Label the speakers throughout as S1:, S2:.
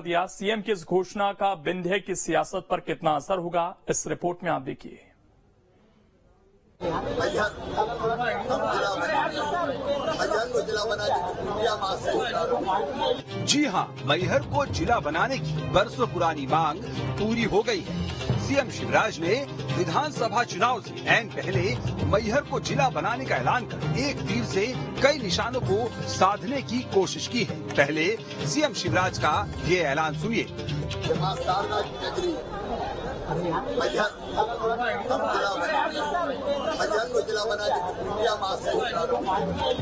S1: दिया। सीएम की इस घोषणा का विंध्य की सियासत पर कितना असर होगा, इस रिपोर्ट में आप देखिए।
S2: जी हां, मैहर को जिला बनाने की बरसों पुरानी मांग पूरी हो गई है। सीएम शिवराज ने विधानसभा चुनाव से ऐन पहले मैहर को जिला बनाने का ऐलान कर एक तीर से कई निशानों को साधने की कोशिश की है। पहले सीएम शिवराज का ये ऐलान सुनिए।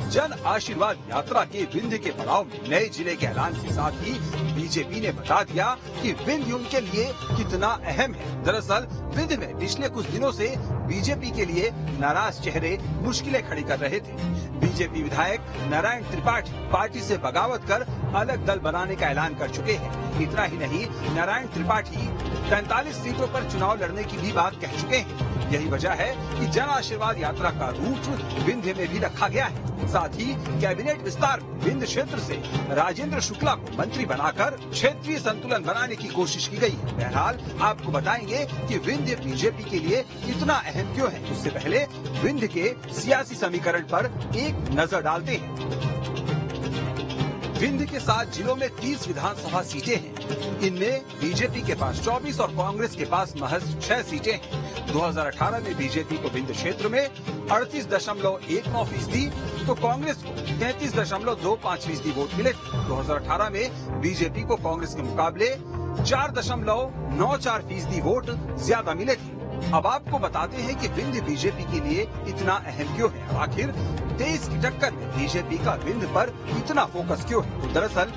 S2: जन आशीर्वाद यात्रा के विंध्य के पड़ाव में नए जिले के ऐलान के साथ ही बीजेपी ने बता दिया कि विंध्य उनके लिए कितना अहम है। दरअसल विंध्य में पिछले कुछ दिनों से बीजेपी के लिए नाराज चेहरे मुश्किलें खड़ी कर रहे थे। बीजेपी विधायक नारायण त्रिपाठी पार्टी से बगावत कर अलग दल बनाने का ऐलान कर चुके हैं। इतना ही नहीं, नारायण त्रिपाठी 43 सीटों पर चुनाव लड़ने की भी बात कह चुके हैं। यही वजह है कि जन आशीर्वाद यात्रा का रूट विंध्य में भी रखा गया है। साथ ही कैबिनेट विस्तार में विंध्य क्षेत्र से राजेंद्र शुक्ला को मंत्री बनाकर क्षेत्रीय संतुलन बनाने की कोशिश की गई है। बहरहाल आपको बताएंगे कि विंध्य बीजेपी के लिए इतना अहम क्यों है। उससे पहले विंध्य के सियासी समीकरण पर एक नजर डालते हैं। विंध्य के 7 जिलों में 30 विधानसभा सीटें हैं। इनमें बीजेपी के पास 24 और कांग्रेस के पास महज 6 सीटें हैं। 2018 में बीजेपी को विंध्य क्षेत्र में 38.19% तो कांग्रेस को 33.25% वोट मिले थे। 2018 में बीजेपी को कांग्रेस के मुकाबले 4.94% वोट ज्यादा मिले थे। अब आपको बताते हैं कि विंध्य बीजेपी के लिए इतना अहम क्यों है। आखिर 23 की टक्कर में बीजेपी का विंध्य पर इतना फोकस क्यों है। तो दरअसल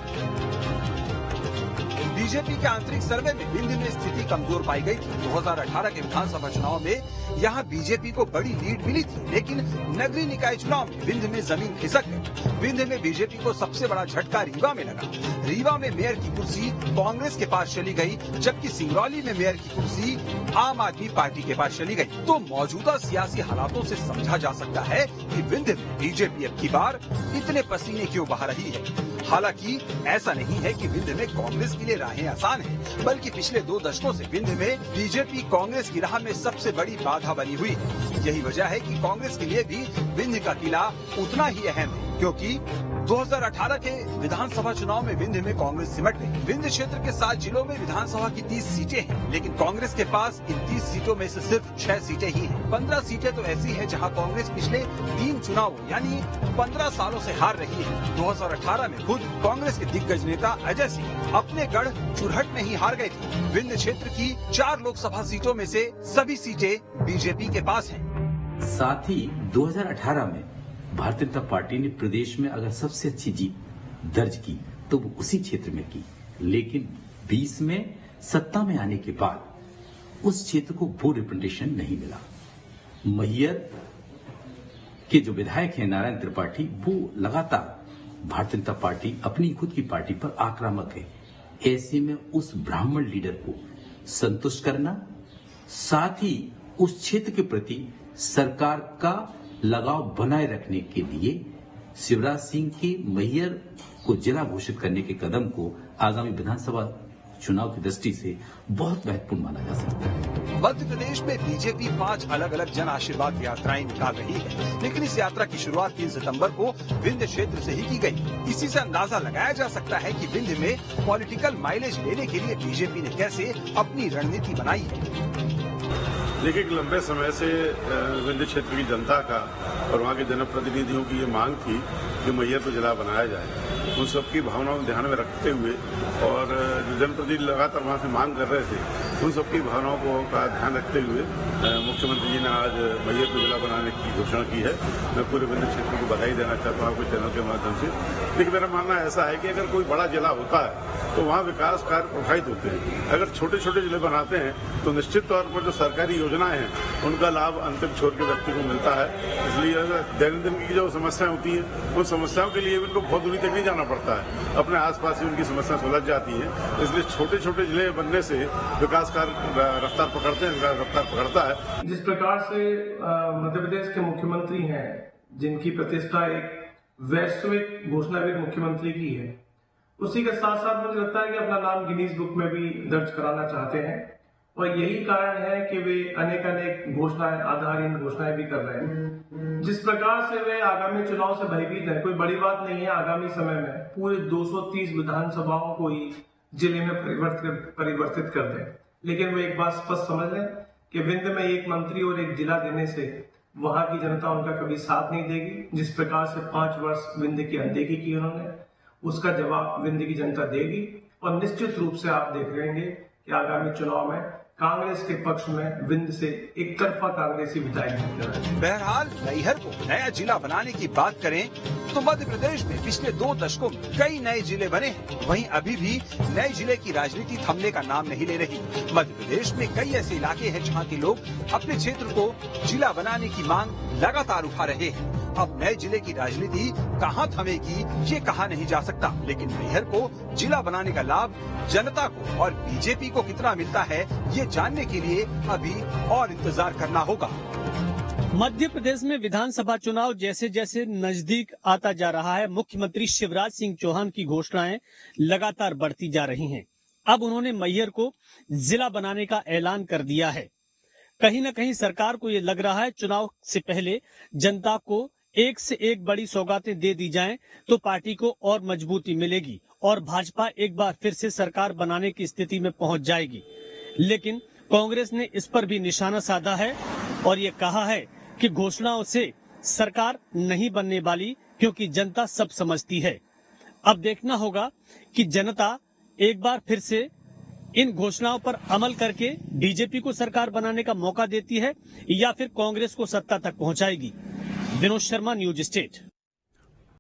S2: बीजेपी के आंतरिक सर्वे में विंध्य में स्थिति कमजोर पाई गई थी। 2018 के विधानसभा चुनाव में यहां बीजेपी को बड़ी लीड मिली थी, लेकिन नगरीय निकाय चुनाव में विंध्य में जमीन खिसक गई। विंध्य में बीजेपी को सबसे बड़ा झटका रीवा में लगा। रीवा में मेयर की कुर्सी कांग्रेस के पास चली गई, जबकि सिंगरौली में मेयर की कुर्सी आम आदमी पार्टी के पास चली गई। तो मौजूदा सियासी हालातों से समझा जा सकता है कि विंध्य में बीजेपी अब की बार इतने पसीने क्यों बहा रही है। हालांकि ऐसा नहीं है कि विंध्य में कांग्रेस के लिए राहें आसान है, बल्कि पिछले 2 दशकों से विंध्य में बीजेपी कांग्रेस की राह में सबसे बड़ी बाधा बनी हुई है। यही वजह है कि कांग्रेस के लिए भी विंध्य का किला उतना ही अहम है, क्योंकि 2018 के विधानसभा चुनाव में विंध्य में कांग्रेस सिमट गई। विंध्य क्षेत्र के 7 जिलों में विधानसभा की 30 सीटें हैं, लेकिन कांग्रेस के पास इन 30 सीटों में से सिर्फ 6 सीटें ही हैं। 15 सीटें तो ऐसी हैं जहां कांग्रेस पिछले 3 चुनाव यानी 15 सालों से हार रही है। 2018 में खुद कांग्रेस के दिग्गज नेता अजय सिंह अपने गढ़ चुरहट में ही हार गए थे। विंध्य क्षेत्र की 4 लोकसभा सीटों में से सभी सीटें बीजेपी के पास हैं।
S3: साथ ही 2018 में भारतीय जनता पार्टी ने प्रदेश में अगर सबसे अच्छी जीत दर्ज की तो वो उसी क्षेत्र में की, लेकिन 20 में सत्ता में आने के बाद उस क्षेत्र को वो रिप्रेजेंटेशन नहीं मिला। मैहर के जो विधायक हैं नारायण त्रिपाठी, वो लगातार भारतीय जनता पार्टी अपनी खुद की पार्टी पर आक्रामक है। ऐसे में उस ब्राह्मण लीडर को संतुष्ट करना, साथ ही उस क्षेत्र के प्रति सरकार का लगाव बनाए रखने के लिए शिवराज सिंह के मैहर को जिला घोषित करने के कदम को आगामी विधानसभा चुनाव की दृष्टि से बहुत महत्वपूर्ण माना जा सकता है।
S2: मध्य प्रदेश में बीजेपी 5 अलग अलग जन आशीर्वाद यात्राएं निकाल रही है, लेकिन इस यात्रा की शुरुआत 3 सितंबर को विंध्य क्षेत्र से ही की गई। इसी से अंदाजा लगाया जा सकता है कि विंध्य में पॉलिटिकल माइलेज लेने के लिए बीजेपी ने कैसे अपनी रणनीति बनाई है।
S4: देखिए, लंबे समय से विंध्य क्षेत्र की जनता का और वहाँ के जनप्रतिनिधियों की ये मांग थी कि मैहर को जिला बनाया जाए। उन सबकी भावनाओं को ध्यान में रखते हुए और जो जनप्रतिनिधि लगातार वहाँ से मांग कर रहे थे, उन सबकी भावनाओं का ध्यान रखते हुए मुख्यमंत्री जी ने आज मैहर को जिला बनाने की घोषणा की है। मैं पूरे विंध्य क्षेत्र को बधाई देना चाहता हूँ आपके चैनल के माध्यम से। लेकिन मेरा मानना ऐसा है कि अगर कोई बड़ा जिला होता है तो वहाँ विकास कार्य प्रभावित होते हैं। अगर छोटे छोटे जिले बनाते हैं तो निश्चित तौर पर जो सरकारी योजनाएं हैं उनका लाभ अंतिम छोर के व्यक्ति को मिलता है। इसलिए दैनंदिन की जो समस्याएं होती हैं उन समस्याओं के लिए उनको बहुत दूरी तक नहीं जाना पड़ता है, अपने आसपास ही उनकी समस्या सुलझ जाती है। इसलिए छोटे छोटे जिले बनने से विकास कार्य रफ्तार पकड़ते हैं, रफ्तार पकड़ता है।
S5: जिस प्रकार से मध्य प्रदेश के मुख्यमंत्री हैं, जिनकी प्रतिष्ठा एक वैश्विक घोषणा मुख्यमंत्री की है, उसी के साथ साथ मुझे लगता है कि अपना नाम गिनीज बुक में भी दर्ज कराना चाहते हैं और यही कारण है कि वे अनेक घोषणाएं, आधारहीन घोषणाएं भी कर रहे हैं। जिस प्रकार से वे आगामी चुनाव से भयभीत है, कोई बड़ी बात नहीं है। आगामी समय में पूरे 230 विधानसभाओं को ही जिले में परिवर्तित कर दें, लेकिन वे एक बात स्पष्ट समझ लें कि विंध्य में एक मंत्री और एक जिला देने से वहां की जनता उनका कभी साथ नहीं देगी। जिस प्रकार से 5 वर्ष विंध्य की अनदेखी की उन्होंने, उसका जवाब विंध्य की जनता देगी और निश्चित रूप से आप देख लेंगे कि आगामी चुनाव में कांग्रेस के पक्ष में विंध्य से एक तरफा कांग्रेसी विधायक जीत रहे।
S2: बहरहाल नैहर को नया जिला बनाने की बात करें तो मध्य प्रदेश में पिछले 2 दशकों में कई नए जिले बने हैं। वहीं अभी भी नए जिले की राजनीति थमने का नाम नहीं ले रही। मध्य प्रदेश में कई ऐसे इलाके हैं जहां के लोग अपने क्षेत्र को जिला बनाने की मांग लगातार उठा रहे हैं। अब नए जिले की राजनीति कहां थमेगी ये कहा नहीं जा सकता, लेकिन नैहर को जिला बनाने का लाभ जनता को और बीजेपी को कितना मिलता है ये जानने के लिए अभी और इंतजार करना होगा।
S6: मध्य प्रदेश में विधानसभा चुनाव जैसे जैसे नजदीक आता जा रहा है, मुख्यमंत्री शिवराज सिंह चौहान की घोषणाएं लगातार बढ़ती जा रही हैं। अब उन्होंने मैहर को जिला बनाने का ऐलान कर दिया है। कहीं न कहीं सरकार को ये लग रहा है चुनाव से पहले जनता को एक से एक बड़ी सौगातें दे दी जाएं तो पार्टी को और मजबूती मिलेगी और भाजपा एक बार फिर से सरकार बनाने की स्थिति में पहुंच जाएगी। लेकिन कांग्रेस ने इस पर भी निशाना साधा है और ये कहा है कि घोषणाओं से सरकार नहीं बनने वाली, क्योंकि जनता सब समझती है। अब देखना होगा कि जनता एक बार फिर से इन घोषणाओं पर अमल करके बीजेपी को सरकार बनाने का मौका देती है या फिर कांग्रेस को सत्ता तक पहुंचाएगी। Vinod Sharma, news state.